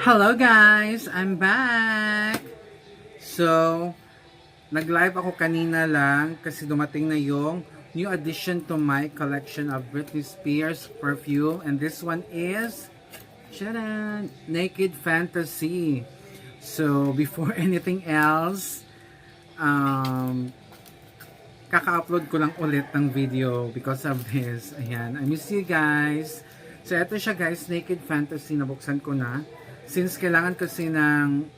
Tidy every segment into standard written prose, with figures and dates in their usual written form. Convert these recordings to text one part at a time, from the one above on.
Hello guys! I'm back! So, nag-live ako kanina lang kasi dumating na yung new addition to my collection of Britney Spears perfume, and this one is Charan! Naked Fantasy. So, before anything else, kaka-upload ko lang ulit ng video because of this. Ayan, I miss you guys. So, eto siya guys, Naked Fantasy, nabuksan ko na. Since kailangan kasi ng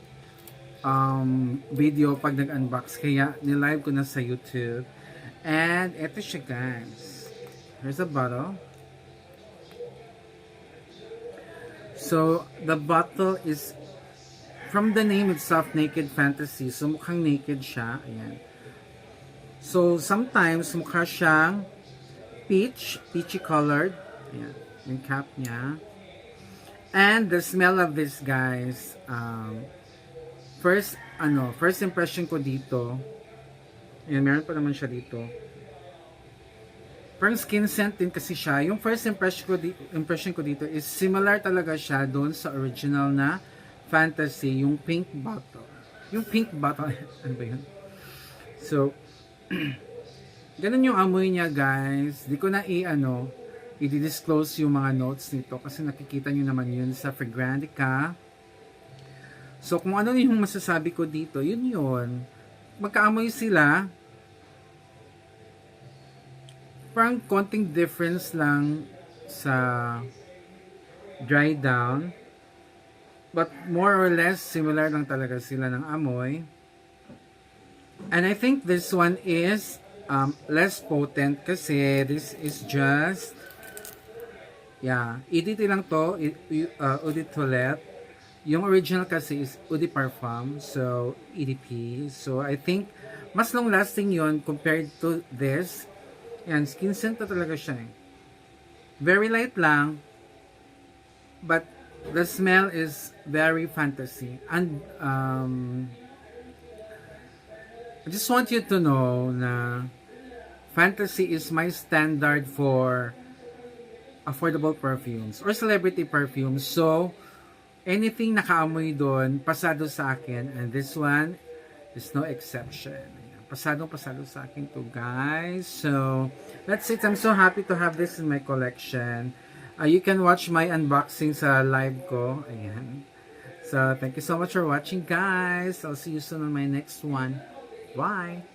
video pag nag-unbox, kaya nilive ko na sa YouTube. And eto siya guys. Here's a bottle. So, the bottle is, from the name itself, Naked Fantasy. So, mukhang naked siya. Ayan. So, sometimes mukha siyang peachy colored. Ayan. Yung cap niya. And the smell of this guys, first impression ko dito, ayan, meron pa naman siya dito. Parang skin scent din kasi siya. Yung first impression ko dito is similar talaga siya doon sa original na Fantasy, yung pink bottle. Yung pink bottle, ano ba yun? So, ganun yung amoy niya guys. Di ko na i-disclose yung mga notes nito kasi nakikita nyo naman yun sa Fragrantica. So, kung ano yung masasabi ko dito, yun. Magkaamoy sila. Parang konting difference lang sa dry down. But more or less, similar lang talaga sila ng amoy. And I think this one is less potent kasi this is just EDT lang to, Eau de Toilette. Yung original kasi is Eau de Parfum, so EDP. So I think mas long lasting yon compared to this. Yan, skin scent na talaga siya eh. Very light lang, but the smell is very fantasy. And I just want you to know na Fantasy is my standard for affordable perfumes or celebrity perfumes. So, anything nakaamoy doon, pasado sa akin. And this one is no exception. Pasado sa akin to guys. So, that's it. I'm so happy to have this in my collection. You can watch my unboxing sa live ko. Ayan. So, thank you so much for watching guys. I'll see you soon on my next one. Bye!